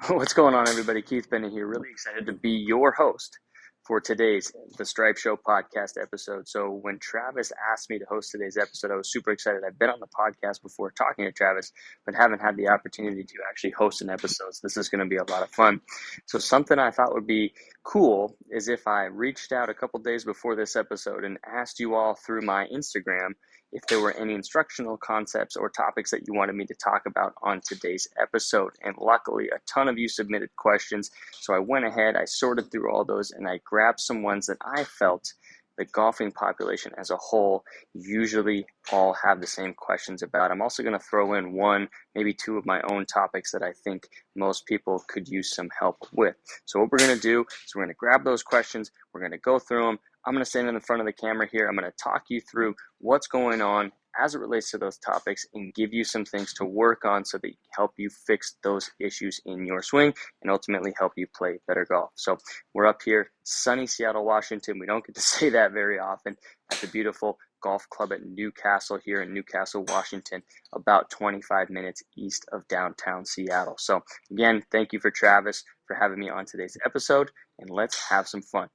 What's going on, everybody? Keith Bennett here. Really excited to be your host for today's The Stripe Show podcast episode. So when Travis asked me to host today's episode, I was super excited. I've been on the podcast before talking to Travis, but haven't had the opportunity to actually host an episode. So this is going to be a lot of fun. So something I thought would be cool is if I reached out a couple days before this episode and asked you all through my Instagram if there were any instructional concepts or topics that you wanted me to talk about on today's episode. And luckily, a ton of you submitted questions. So I went ahead, I sorted through all those, and I grabbed some ones that I felt the golfing population as a whole usually all have the same questions about. I'm also going to throw in one, maybe two of my own topics that I think most people could use some help with. So what we're going to do is we're going to grab those questions, we're going to go through them. I'm going to stand in front of the camera here. I'm going to talk you through what's going on as it relates to those topics and give you some things to work on so that help you fix those issues in your swing and ultimately help you play better golf. So we're up here, sunny Seattle, Washington. We don't get to say that very often at the beautiful golf club at Newcastle here in Newcastle, Washington, about 25 minutes east of downtown Seattle. So again, thank you for Travis for having me on today's episode, and let's have some fun.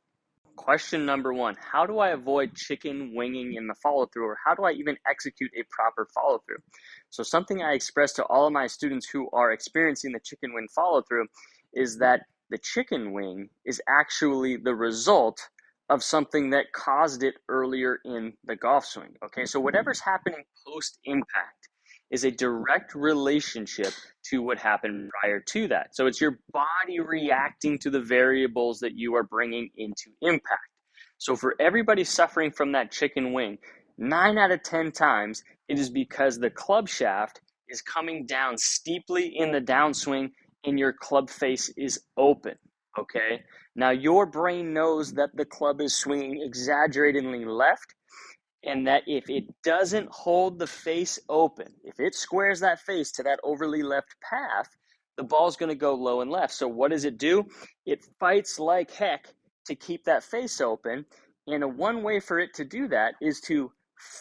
Question number one, how do I avoid chicken winging in the follow-through, or how do I even execute a proper follow-through? So something I express to all of my students who are experiencing the chicken wing follow-through is that the chicken wing is actually the result of something that caused it earlier in the golf swing. Okay, so whatever's happening post-impact is a direct relationship to what happened prior to that. So it's your body reacting to the variables that you are bringing into impact. So for everybody suffering from that chicken wing, 9 out of 10 times, it is because the club shaft is coming down steeply in the downswing and your club face is open, okay? Now your brain knows that the club is swinging exaggeratedly left, and that if it doesn't hold the face open, if it squares that face to that overly left path, the ball's going to go low and left. So what does it do? It fights like heck to keep that face open. And one way for it to do that is to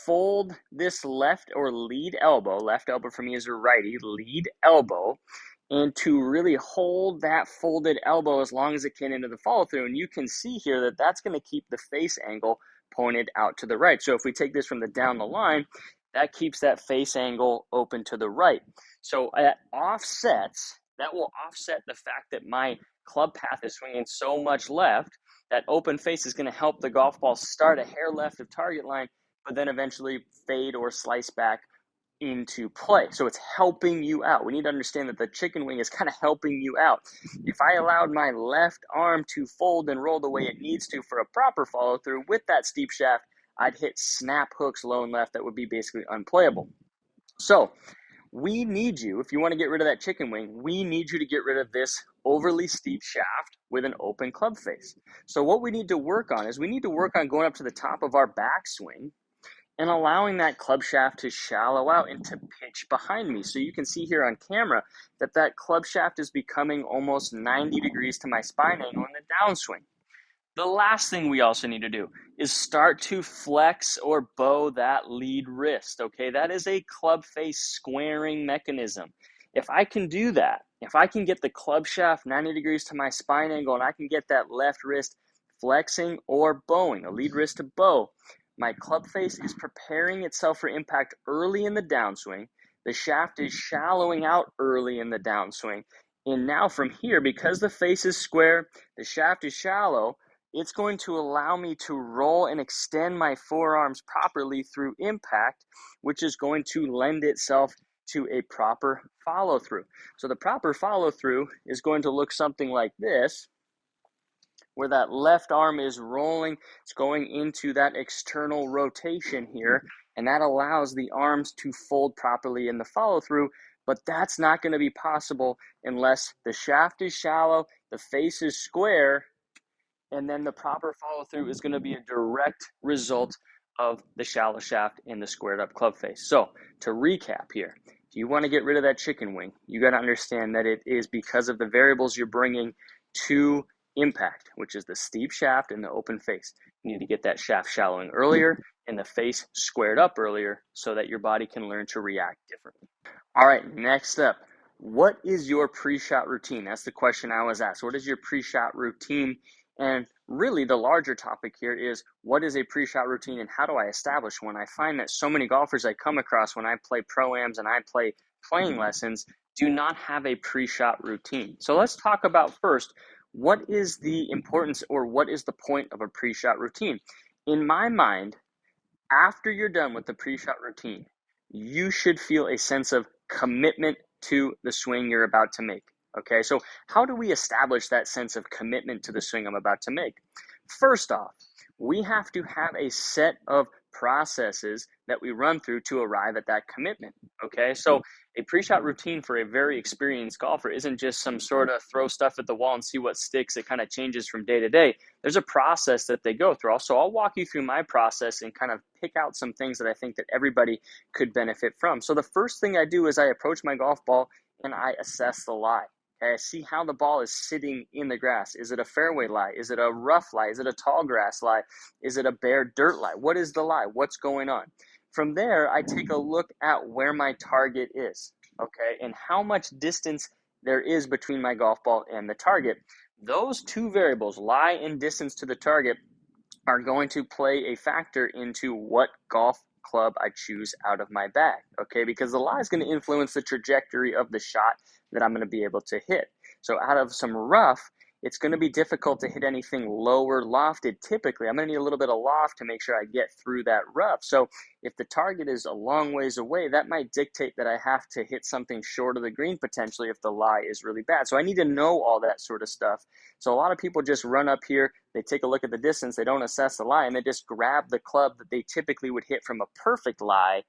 fold this left or lead elbow. Left elbow for me is a righty, lead elbow, and to really hold that folded elbow as long as it can into the follow through. And you can see here that that's going to keep the face angle pointed out to the right. So if we take this from the down the line, that keeps that face angle open to the right. So that will offset the fact that my club path is swinging so much left. That open face is going to help the golf ball start a hair left of target line, but then eventually fade or slice back into play. So it's helping you out. We need to understand that the chicken wing is kind of helping you out. If I allowed my left arm to fold and roll the way it needs to for a proper follow through with that steep shaft, I'd hit snap hooks low and left that would be basically unplayable. So we need you, if you want to get rid of that chicken wing, we need you to get rid of this overly steep shaft with an open club face. So what we need to work on is we need to work on going up to the top of our backswing and allowing that club shaft to shallow out and to pitch behind me. So you can see here on camera that that club shaft is becoming almost 90 degrees to my spine angle in the downswing. The last thing we also need to do is start to flex or bow that lead wrist, okay? That is a club face squaring mechanism. If I can do that, if I can get the club shaft 90 degrees to my spine angle and I can get that left wrist flexing or bowing, a lead wrist to bow, my club face is preparing itself for impact early in the downswing. The shaft is shallowing out early in the downswing. And now from here, because the face is square, the shaft is shallow, it's going to allow me to roll and extend my forearms properly through impact, which is going to lend itself to a proper follow through. So the proper follow through is going to look something like this, where that left arm is rolling. It's going into that external rotation here, and that allows the arms to fold properly in the follow through. But that's not going to be possible unless the shaft is shallow, the face is square, and then the proper follow through is going to be a direct result of the shallow shaft and the squared up club face. So to recap here, if you want to get rid of that chicken wing, you got to understand that it is because of the variables you're bringing to impact, which is the steep shaft and the open face. You need to get that shaft shallowing earlier and the face squared up earlier so that your body can learn to react differently. All right, next up, what is your pre-shot routine? That's the question I was asked. What is your pre-shot routine? And really the larger topic here is, what is a pre-shot routine and how do I establish one? I find that so many golfers I come across when I play pro-ams and I play playing lessons do not have a pre-shot routine. So let's talk about first, what is the importance or what is the point of a pre-shot routine? In my mind, after you're done with the pre-shot routine, you should feel a sense of commitment to the swing you're about to make. Okay, so how do we establish that sense of commitment to the swing I'm about to make? First off, we have to have a set of processes that we run through to arrive at that commitment. Okay, so a pre-shot routine for a very experienced golfer isn't just some sort of throw stuff at the wall and see what sticks. It kind of changes from day to day. There's a process that they go through. Also, I'll walk you through my process and kind of pick out some things that I think that everybody could benefit from. So the first thing I do is I approach my golf ball and I assess the lie. Okay, I see how the ball is sitting in the grass. Is it a fairway lie? Is it a rough lie? Is it a tall grass lie? Is it a bare dirt lie? What is the lie? What's going on? From there, I take a look at where my target is, okay, and how much distance there is between my golf ball and the target. Those two variables, lie and distance to the target, are going to play a factor into what golf club I choose out of my bag, okay? Because the lie is going to influence the trajectory of the shot that I'm going to be able to hit. So out of some rough, it's going to be difficult to hit anything lower lofted. Typically, I'm going to need a little bit of loft to make sure I get through that rough. So if the target is a long ways away, that might dictate that I have to hit something short of the green potentially if the lie is really bad. So I need to know all that sort of stuff. So a lot of people just run up here, they take a look at the distance, they don't assess the lie, and they just grab the club that they typically would hit from a perfect lie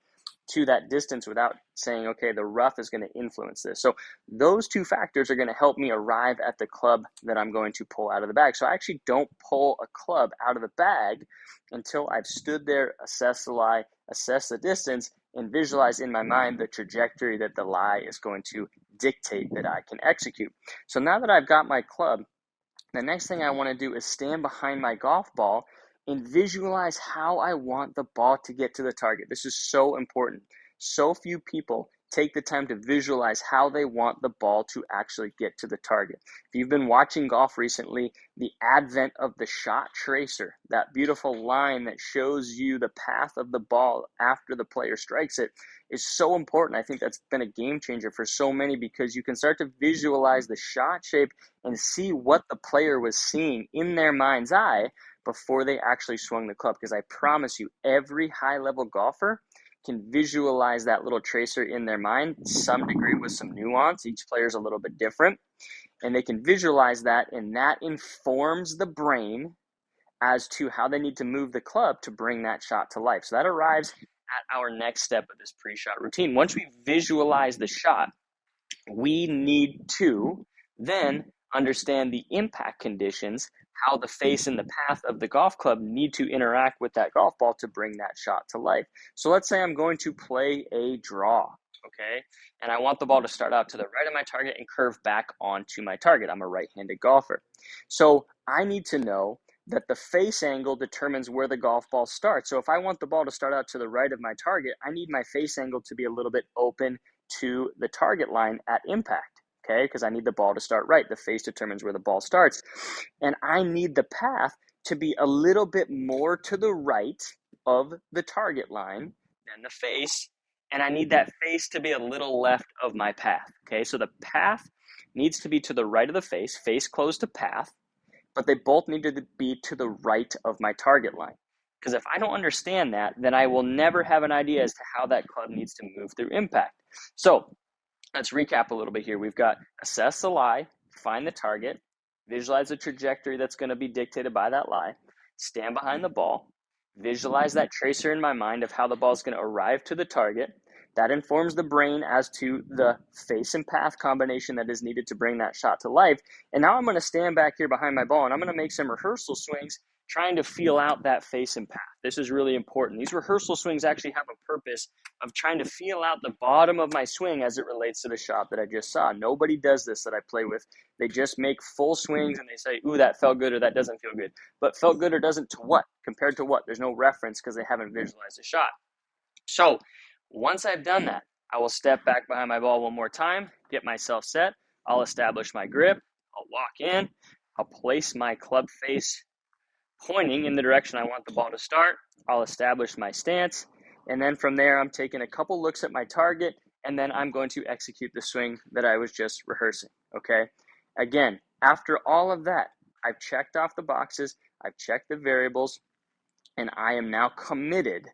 to that distance without saying, okay, the rough is going to influence this. So those two factors are going to help me arrive at the club that I'm going to pull out of the bag. So I actually don't pull a club out of the bag until I've stood there, assessed the lie, assessed the distance, and visualize in my mind the trajectory that the lie is going to dictate that I can execute. So now that I've got my club, the next thing I want to do is stand behind my golf ball and visualize how I want the ball to get to the target. This is so important. So few people take the time to visualize how they want the ball to actually get to the target. If you've been watching golf recently, the advent of the shot tracer, that beautiful line that shows you the path of the ball after the player strikes it, is so important. I think that's been a game changer for so many because you can start to visualize the shot shape and see what the player was seeing in their mind's eye before they actually swung the club. Because I promise you, every high-level golfer can visualize that little tracer in their mind, some degree with some nuance. Each player is a little bit different. And they can visualize that, and that informs the brain as to how they need to move the club to bring that shot to life. So that arrives at our next step of this pre-shot routine. Once we visualize the shot, we need to then understand the impact conditions, how the face and the path of the golf club need to interact with that golf ball to bring that shot to life. So let's say I'm going to play a draw, okay? And I want the ball to start out to the right of my target and curve back onto my target. I'm a right-handed golfer. So I need to know that the face angle determines where the golf ball starts. So if I want the ball to start out to the right of my target, I need my face angle to be a little bit open to the target line at impact, okay? Because I need the ball to start right. The face determines where the ball starts. And I need the path to be a little bit more to the right of the target line than the face. And I need that face to be a little left of my path, okay? So the path needs to be to the right of the face close to path, but they both need to be to the right of my target line. Because if I don't understand that, then I will never have an idea as to how that club needs to move through impact. So let's recap a little bit here. We've got assess the lie, find the target, visualize the trajectory that's going to be dictated by that lie, stand behind the ball, visualize that tracer in my mind of how the ball is going to arrive to the target. That informs the brain as to the face and path combination that is needed to bring that shot to life. And now I'm going to stand back here behind my ball and I'm going to make some rehearsal swings trying to feel out that face and path. This is really important. These rehearsal swings actually have a purpose of trying to feel out the bottom of my swing as it relates to the shot that I just saw. Nobody does this that I play with. They just make full swings and they say, ooh, that felt good or that doesn't feel good. But felt good or doesn't to what? Compared to what? There's no reference because they haven't visualized the shot. So once I've done that, I will step back behind my ball one more time get myself set. I'll establish my grip. I'll walk in. I'll place my club face pointing in the direction I want the ball to start. I'll establish my stance. And then from there, I'm taking a couple looks at my target, and then I'm going to execute the swing that I was just rehearsing, okay? Again, after all of that, I've checked off the boxes, I've checked the variables, and I am now committed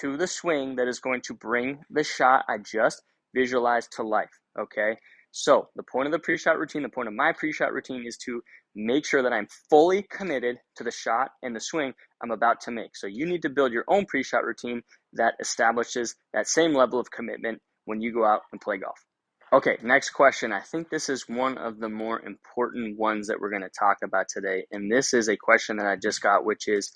to the swing that is going to bring the shot I just visualized to life, okay? So the point of the pre-shot routine, the point of my pre-shot routine is to make sure that I'm fully committed to the shot and the swing I'm about to make. So you need to build your own pre-shot routine that establishes that same level of commitment when you go out and play golf. Okay, next question. I think this is one of the more important ones that we're going to talk about today. And this is a question that I just got, which is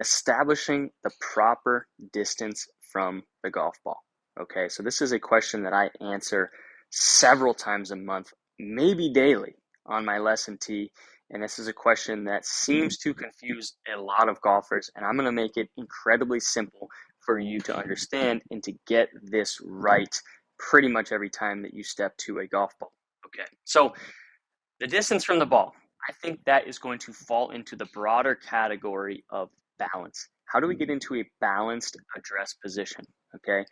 establishing the proper distance from the golf ball. Okay, so this is a question that I answer several times a month, maybe daily on my lesson tee. And this is a question that seems to confuse a lot of golfers. And I'm going to make it incredibly simple for you to understand and to get this right pretty much every time that you step to a golf ball. Okay, so the distance from the ball, I think that is going to fall into the broader category of balance. How do we get into a balanced address position? Okay,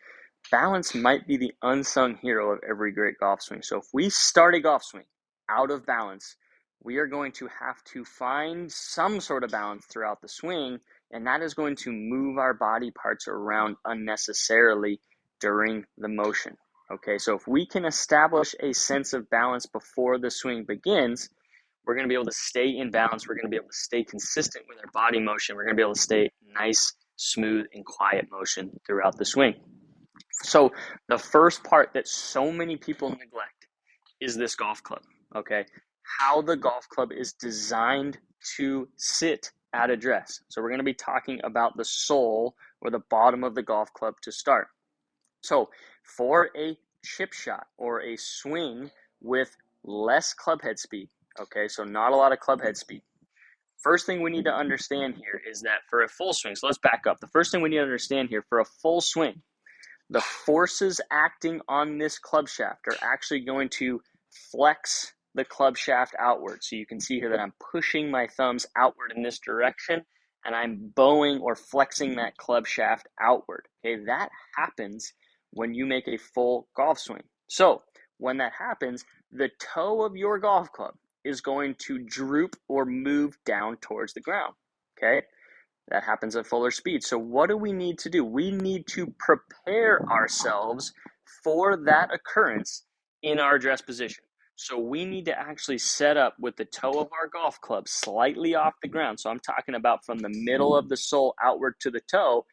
balance might be the unsung hero of every great golf swing. So if we start a golf swing out of balance, we are going to have to find some sort of balance throughout the swing, and that is going to move our body parts around unnecessarily during the motion. Okay, so if we can establish a sense of balance before the swing begins, we're going to be able to stay in balance. We're going to be able to stay consistent with our body motion. We're going to be able to stay nice, smooth, and quiet motion throughout the swing. So the first part that so many people neglect is this golf club, okay? How the golf club is designed to sit at address. So we're going to be talking about the sole or the bottom of the golf club to start. So for a chip shot or a swing with less club head speed, okay, so not a lot of club head speed. First thing we need to understand here is that for a full swing, so let's back up. The first thing we need to understand here, for a full swing, the forces acting on this club shaft are actually going to flex the club shaft outward. So you can see here that I'm pushing my thumbs outward in this direction, and I'm bowing or flexing that club shaft outward. Okay, that happens when you make a full golf swing. So when that happens, the toe of your golf club is going to droop or move down towards the ground. Okay, that happens at fuller speed. So what do we need to do? We need to prepare ourselves for that occurrence in our address position. So we need to actually set up with the toe of our golf club slightly off the ground. So I'm talking about from the middle of the sole outward to the toe,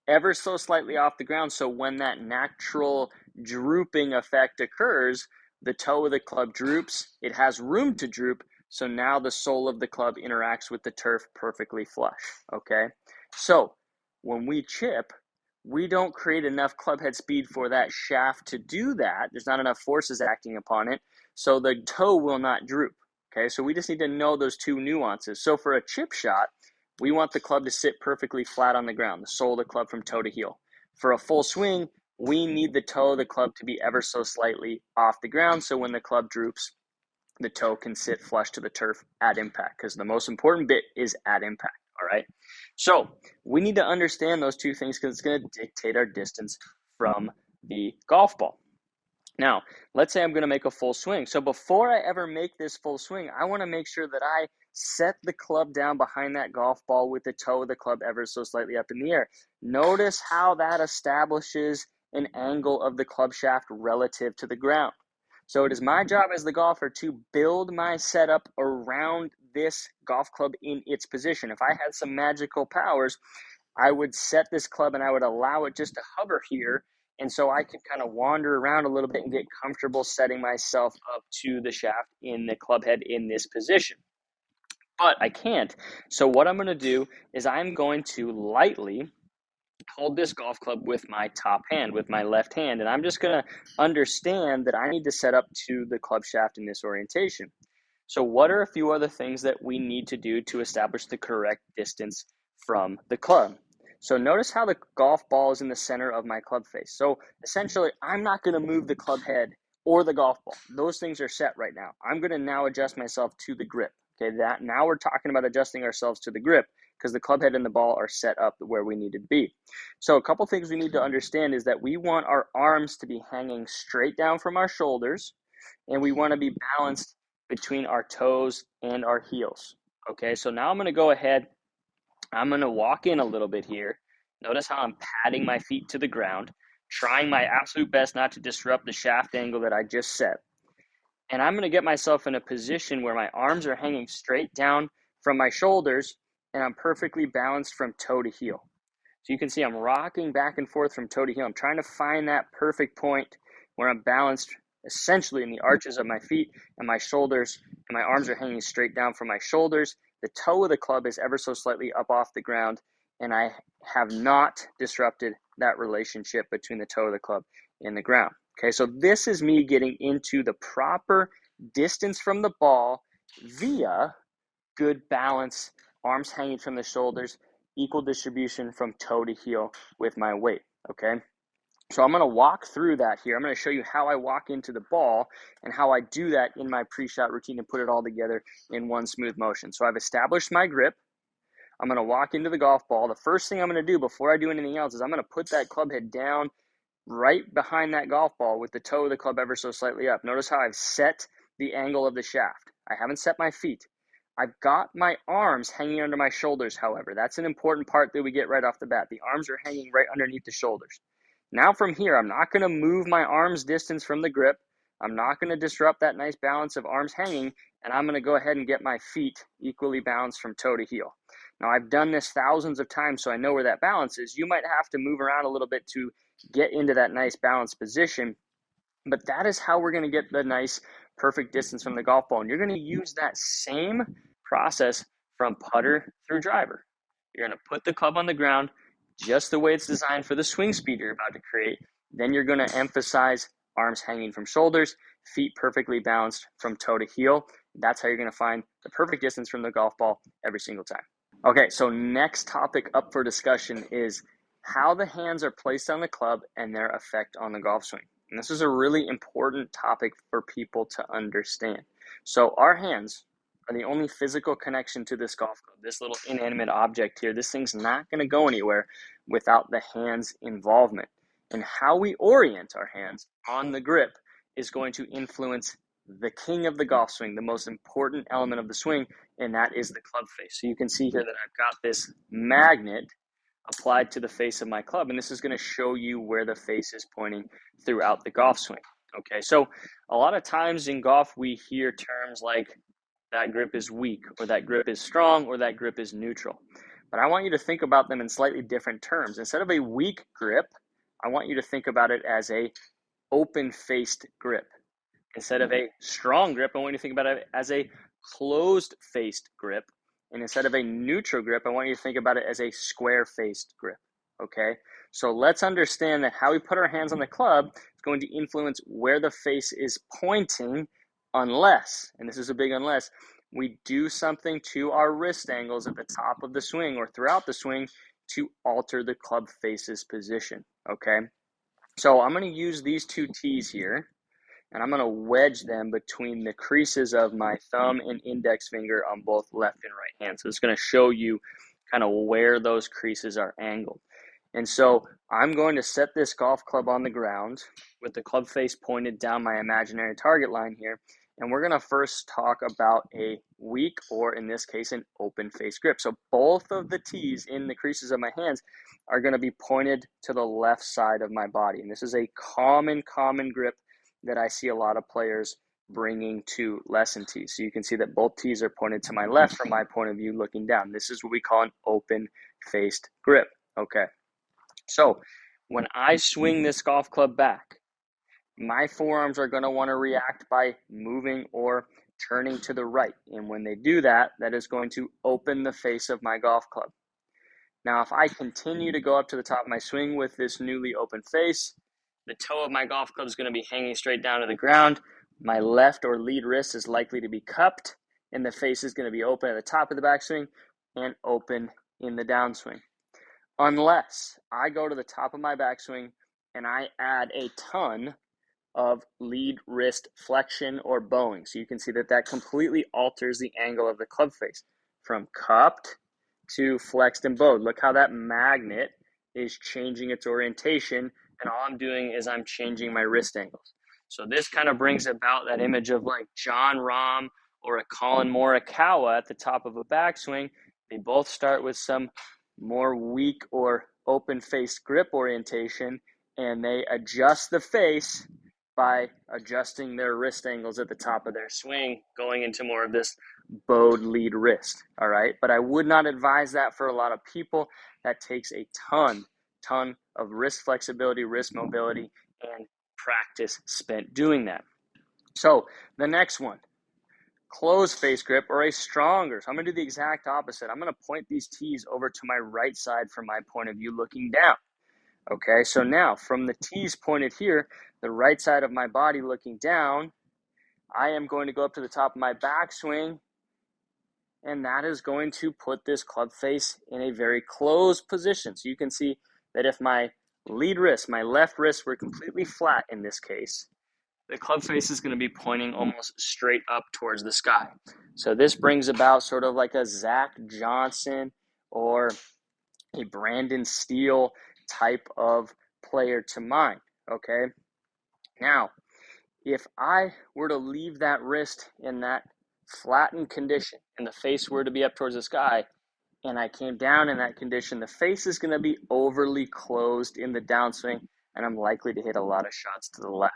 ever so slightly off the ground. So when that natural drooping effect occurs, the toe of the club droops. It has room to droop. So now the sole of the club interacts with the turf perfectly flush, okay? So when we chip, we don't create enough club head speed for that shaft to do that. There's not enough forces acting upon it. So the toe will not droop, okay? So we just need to know those two nuances. So for a chip shot, we want the club to sit perfectly flat on the ground, the sole of the club from toe to heel. For a full swing, we need the toe of the club to be ever so slightly off the ground, so when the club droops, the toe can sit flush to the turf at impact, because the most important bit is at impact, all right? So we need to understand those two things because it's going to dictate our distance from the golf ball. Now, let's say I'm going to make a full swing. So before I ever make this full swing, I want to make sure that I set the club down behind that golf ball with the toe of the club ever so slightly up in the air. Notice how that establishes an angle of the club shaft relative to the ground. So it is my job as the golfer to build my setup around this golf club in its position. If I had some magical powers, I would set this club and I would allow it just to hover here. And so I could kind of wander around a little bit and get comfortable setting myself up to the shaft in the club head in this position. But I can't. So what I'm going to do is I'm going to lightly hold this golf club with my top hand, with my left hand. And I'm just going to understand that I need to set up to the club shaft in this orientation. So what are a few other things that we need to do to establish the correct distance from the club? So notice how the golf ball is in the center of my club face. So essentially, I'm not going to move the club head or the golf ball. Those things are set right now. I'm going to now adjust myself to the grip. Okay, that now we're talking about adjusting ourselves to the grip because the club head and the ball are set up where we need to be. So a couple things we need to understand is that we want our arms to be hanging straight down from our shoulders, and we want to be balanced between our toes and our heels. Okay, so now I'm going to go ahead. I'm going to walk in a little bit here. Notice how I'm patting my feet to the ground, trying my absolute best not to disrupt the shaft angle that I just set. And I'm going to get myself in a position where my arms are hanging straight down from my shoulders and I'm perfectly balanced from toe to heel. So you can see I'm rocking back and forth from toe to heel. I'm trying to find that perfect point where I'm balanced essentially in the arches of my feet and my shoulders, and my arms are hanging straight down from my shoulders. The toe of the club is ever so slightly up off the ground, and I have not disrupted that relationship between the toe of the club and the ground. Okay, so this is me getting into the proper distance from the ball via good balance, arms hanging from the shoulders, equal distribution from toe to heel with my weight, okay? So I'm going to walk through that here. I'm going to show you how I walk into the ball and how I do that in my pre-shot routine and put it all together in one smooth motion. So I've established my grip. I'm going to walk into the golf ball. The first thing I'm going to do before I do anything else is I'm going to put that club head down right behind that golf ball with the toe of the club ever so slightly up. Notice how I've set the angle of the shaft. I haven't set my feet. I've got my arms hanging under my shoulders, however. That's an important part that we get right off the bat. The arms are hanging right underneath the shoulders. Now from here, I'm not going to move my arms distance from the grip. I'm not going to disrupt that nice balance of arms hanging, and I'm going to go ahead and get my feet equally balanced from toe to heel. Now, I've done this thousands of times, so I know where that balance is. You might have to move around a little bit to get into that nice balanced position, but that is how we're going to get the nice perfect distance from the golf ball. And you're going to use that same process from putter through driver. You're going to put the club on the ground just the way it's designed for the swing speed you're about to create. Then you're going to emphasize arms hanging from shoulders, feet perfectly balanced from toe to heel. That's how you're going to find the perfect distance from the golf ball every single time. Okay, so next topic up for discussion is how the hands are placed on the club and their effect on the golf swing. And this is a really important topic for people to understand. So our hands are the only physical connection to this golf club, this little inanimate object here. This thing's not going to go anywhere without the hands' involvement. And how we orient our hands on the grip is going to influence the king of the golf swing, the most important element of the swing, and that is the club face. So you can see here that I've got this magnet applied to the face of my club, and this is going to show you where the face is pointing throughout the golf swing. Okay, so a lot of times in golf we hear terms like that grip is weak, or that grip is strong, or that grip is neutral. But I want you to think about them in slightly different terms. Instead of a weak grip, I want you to think about it as a open-faced grip. Instead of a strong grip, I want you to think about it as a closed-faced grip. And instead of a neutral grip, I want you to think about it as a square-faced grip, okay? So let's understand that how we put our hands on the club is going to influence where the face is pointing unless, and this is a big unless, we do something to our wrist angles at the top of the swing or throughout the swing to alter the club face's position, okay? So I'm going to use these two tees here, and I'm going to wedge them between the creases of my thumb and index finger on both left and right hand. So it's going to show you kind of where those creases are angled. And so I'm going to set this golf club on the ground with the club face pointed down my imaginary target line here. And we're going to first talk about a weak, or in this case, an open face grip. So both of the tees in the creases of my hands are going to be pointed to the left side of my body. And this is a common grip that I see a lot of players bringing to lesson tees. So you can see that both tees are pointed to my left from my point of view looking down. This is what we call an open-faced grip, okay? So when I swing this golf club back, my forearms are going to want to react by moving or turning to the right. And when they do that, that is going to open the face of my golf club. Now, if I continue to go up to the top of my swing with this newly open face, the toe of my golf club is going to be hanging straight down to the ground. My left or lead wrist is likely to be cupped, and the face is going to be open at the top of the backswing and open in the downswing. Unless I go to the top of my backswing and I add a ton of lead wrist flexion or bowing. So you can see that that completely alters the angle of the club face from cupped to flexed and bowed. Look how that magnet is changing its orientation, and all I'm doing is I'm changing my wrist angles. So this kind of brings about that image of like John Rahm or a Colin Morikawa at the top of a backswing. They both start with some more weak or open-faced grip orientation, and they adjust the face by adjusting their wrist angles at the top of their swing, going into more of this bowed lead wrist, all right? But I would not advise that for a lot of people. That takes a ton of wrist flexibility, wrist mobility, and practice spent doing that. So the next one, closed face grip or a stronger. So I'm going to do the exact opposite. I'm going to point these tees over to my right side from my point of view looking down. Okay, so now from the tees pointed here, the right side of my body looking down, I am going to go up to the top of my backswing, and that is going to put this club face in a very closed position. So you can see that if my lead wrist, my left wrist were completely flat in this case, the club face is going to be pointing almost straight up towards the sky. So this brings about sort of like a Zach Johnson or a Brandon Steele type of player to mind, okay? Now, if I were to leave that wrist in that flattened condition and the face were to be up towards the sky, and I came down in that condition, the face is going to be overly closed in the downswing, and I'm likely to hit a lot of shots to the left.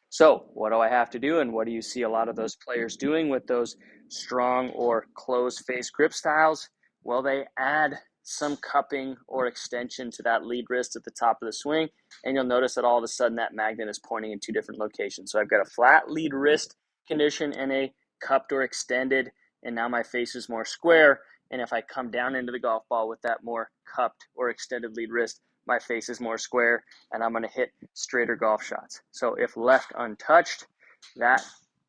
So what do I have to do, and what do you see a lot of those players doing with those strong or closed face grip styles? Well, they add some cupping or extension to that lead wrist at the top of the swing, and you'll notice that all of a sudden that magnet is pointing in two different locations. So I've got a flat lead wrist condition and a cupped or extended, and now my face is more square. And if I come down into the golf ball with that more cupped or extended lead wrist, my face is more square, and I'm going to hit straighter golf shots. So if left untouched, that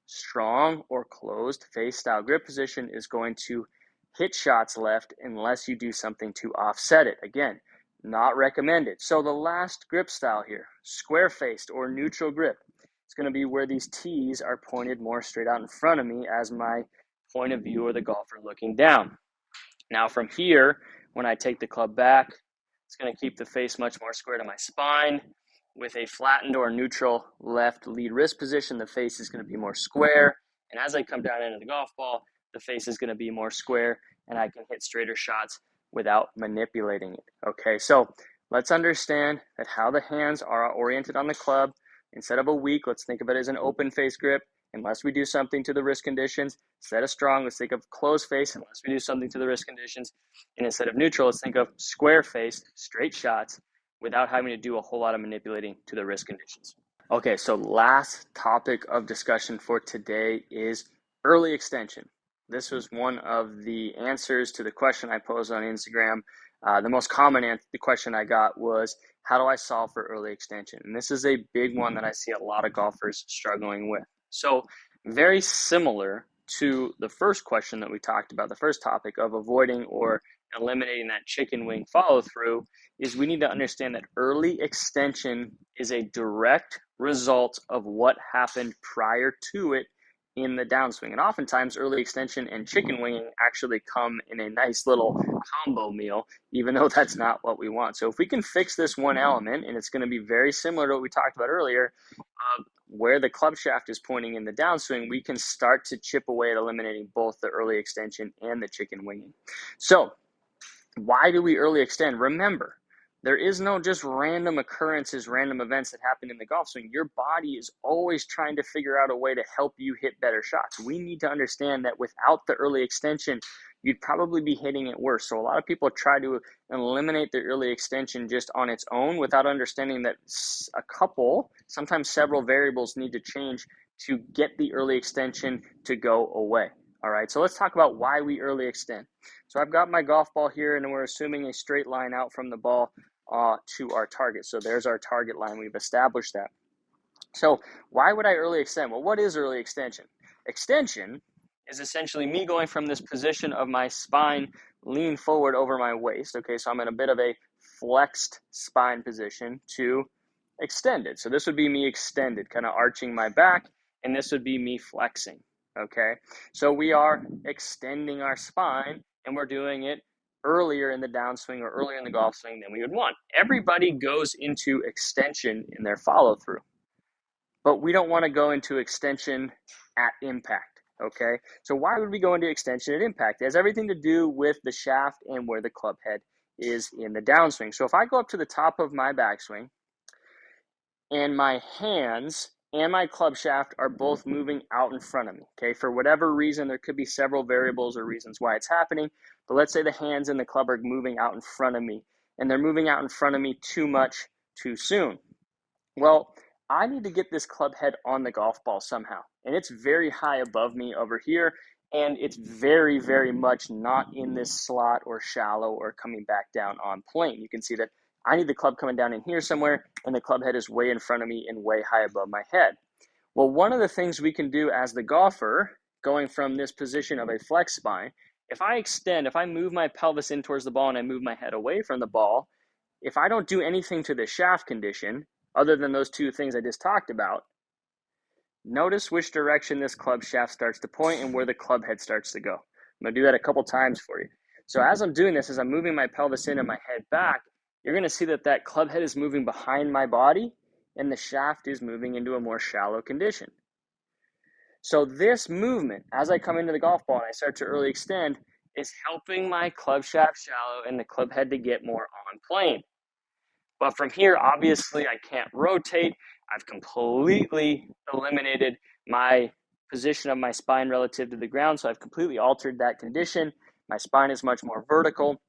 strong or closed face style grip position is going to hit shots left unless you do something to offset it. Again, not recommended. So the last grip style here, square faced or neutral grip, it's going to be where these tees are pointed more straight out in front of me as my point of view or the golfer looking down. Now from here, when I take the club back, it's going to keep the face much more square to my spine. With a flattened or neutral left lead wrist position, the face is going to be more square. And as I come down into the golf ball, the face is going to be more square, and I can hit straighter shots without manipulating it. Okay, so let's understand that how the hands are oriented on the club. Instead of a weak, let's think of it as an open face grip. Unless we do something to the wrist conditions. Instead of strong, let's think of closed face unless we do something to the wrist conditions. And instead of neutral, let's think of square face, straight shots, without having to do a whole lot of manipulating to the wrist conditions. Okay, so last topic of discussion for today is early extension. This was one of the answers to the question I posed on Instagram. The most common the question I got was, how do I solve for early extension? And this is a big one that I see a lot of golfers struggling with. So very similar to the first question that we talked about, the first topic of avoiding or eliminating that chicken wing follow through, is we need to understand that early extension is a direct result of what happened prior to it in the downswing. And oftentimes early extension and chicken winging actually come in a nice little combo meal, even though that's not what we want. So if we can fix this one element, and it's going to be very similar to what we talked about earlier, where the club shaft is pointing in the downswing, we can start to chip away at eliminating both the early extension and the chicken winging. So why do we early extend? Remember, there is no just random occurrences, random events that happen in the golf swing. Your body is always trying to figure out a way to help you hit better shots. We need to understand that without the early extension, you'd probably be hitting it worse. So a lot of people try to eliminate the early extension just on its own without understanding that a couple, sometimes several variables need to change to get the early extension to go away. All right, so let's talk about why we early extend. So I've got my golf ball here, and we're assuming a straight line out from the ball to our target. So there's our target line. We've established that. So why would I early extend? Well, what is early extension? Extension is essentially me going from this position of my spine lean forward over my waist. Okay, so I'm in a bit of a flexed spine position to extended. So this would be me extended, kind of arching my back, and this would be me flexing, okay? So we are extending our spine, and we're doing it earlier in the downswing or earlier in the golf swing than we would want. Everybody goes into extension in their follow through, but we don't want to go into extension at impact, okay? So why would we go into extension at impact? It has everything to do with the shaft and where the club head is in the downswing. So if I go up to the top of my backswing and my hands and my club shaft are both moving out in front of me, okay? For whatever reason, there could be several variables or reasons why it's happening, but let's say the hands and the club are moving out in front of me, and they're moving out in front of me too much too soon. Well, I need to get this club head on the golf ball somehow, and it's very high above me over here, and it's very, very much not in this slot or shallow or coming back down on plane. You can see that I need the club coming down in here somewhere, and the club head is way in front of me and way high above my head. Well, one of the things we can do as the golfer, going from this position of a flex spine, if I move my pelvis in towards the ball and I move my head away from the ball, if I don't do anything to the shaft condition, other than those two things I just talked about, notice which direction this club shaft starts to point and where the club head starts to go. I'm going to do that a couple times for you. So as I'm doing this, as I'm moving my pelvis in and my head back, you're going to see that that club head is moving behind my body and the shaft is moving into a more shallow condition. So this movement, as I come into the golf ball and I start to early extend, is helping my club shaft shallow and the club head to get more on plane. But from here, obviously, I can't rotate. I've completely eliminated my position of my spine relative to the ground, so I've completely altered that condition. My spine is much more vertical.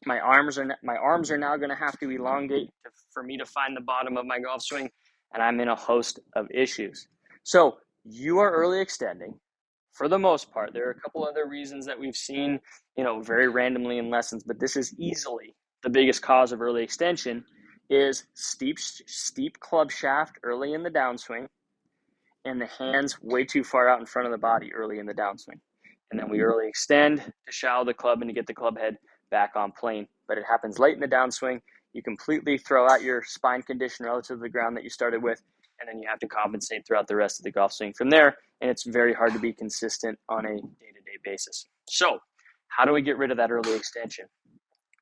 My arms are now going to have to elongate for me to find the bottom of my golf swing, and I'm in a host of issues. So you are early extending. For the most part, there are a couple other reasons that we've seen, very randomly in lessons, but this is easily the biggest cause of early extension is steep club shaft early in the downswing and the hands way too far out in front of the body early in the downswing. And then we early extend to shallow the club and to get the club head back on plane. But it happens late in the downswing. You completely throw out your spine condition relative to the ground that you started with, and then you have to compensate throughout the rest of the golf swing from there. And it's very hard to be consistent on a day-to-day basis. So how do we get rid of that early extension?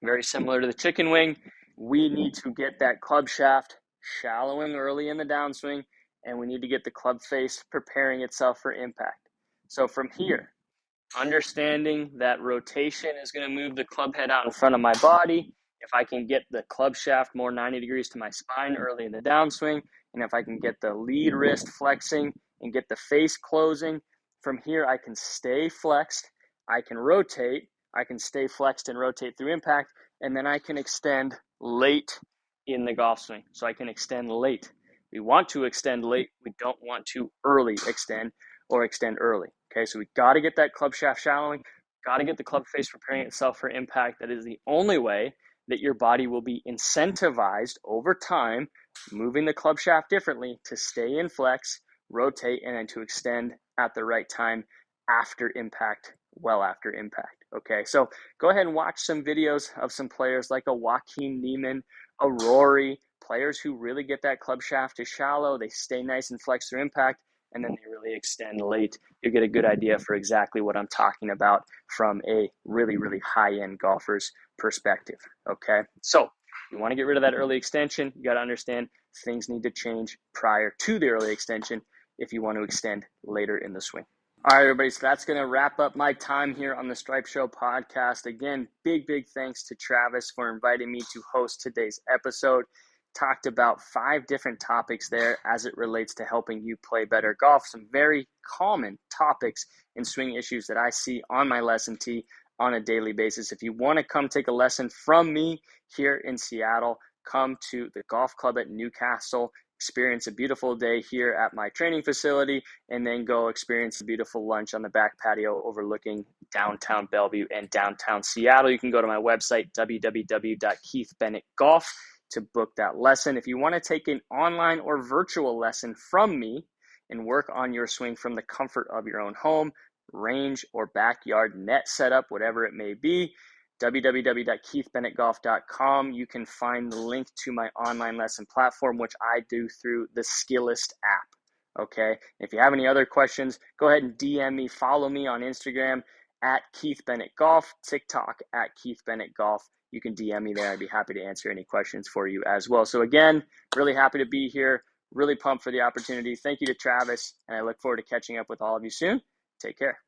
Very similar to the chicken wing, we need to get that club shaft shallowing early in the downswing, and we need to get the club face preparing itself for impact. So from here, understanding that rotation is going to move the club head out in front of my body. If I can get the club shaft more 90 degrees to my spine early in the downswing, and if I can get the lead wrist flexing and get the face closing, from here I can stay flexed, I can rotate, I can stay flexed and rotate through impact, and then I can extend late in the golf swing. So I can extend late. We want to extend late. We don't want to early extend or extend early. Okay, so we got to get that club shaft shallowing, got to get the club face preparing itself for impact. That is the only way that your body will be incentivized over time, moving the club shaft differently to stay in flex, rotate, and then to extend at the right time after impact, well after impact. Okay, so go ahead and watch some videos of some players like a Joaquin Niemann, a Rory, players who really get that club shaft to shallow, they stay nice and flex through impact, and then they really extend late. You'll get a good idea for exactly what I'm talking about from a really, really high-end golfer's perspective, okay? So you want to get rid of that early extension. You got to understand things need to change prior to the early extension if you want to extend later in the swing. All right, everybody, so that's going to wrap up my time here on the Stripe Show podcast. Again, big thanks to Travis for inviting me to host today's episode. Talked about 5 different topics there as it relates to helping you play better golf. Some very common topics and swing issues that I see on my lesson tee on a daily basis. If you want to come take a lesson from me here in Seattle, come to the golf club at Newcastle, experience a beautiful day here at my training facility, and then go experience a beautiful lunch on the back patio overlooking downtown Bellevue and downtown Seattle. You can go to my website, www.keithbennettgolf, to book that lesson. If you want to take an online or virtual lesson from me and work on your swing from the comfort of your own home, range, or backyard net setup, whatever it may be, www.keithbennettgolf.com. You can find the link to my online lesson platform, which I do through the Skillist app. Okay. If you have any other questions, go ahead and DM me, follow me on Instagram at Keith Bennett Golf, TikTok at Keith Bennett Golf. You can DM me there. I'd be happy to answer any questions for you as well. So again, really happy to be here. Really pumped for the opportunity. Thank you to Travis, and I look forward to catching up with all of you soon. Take care.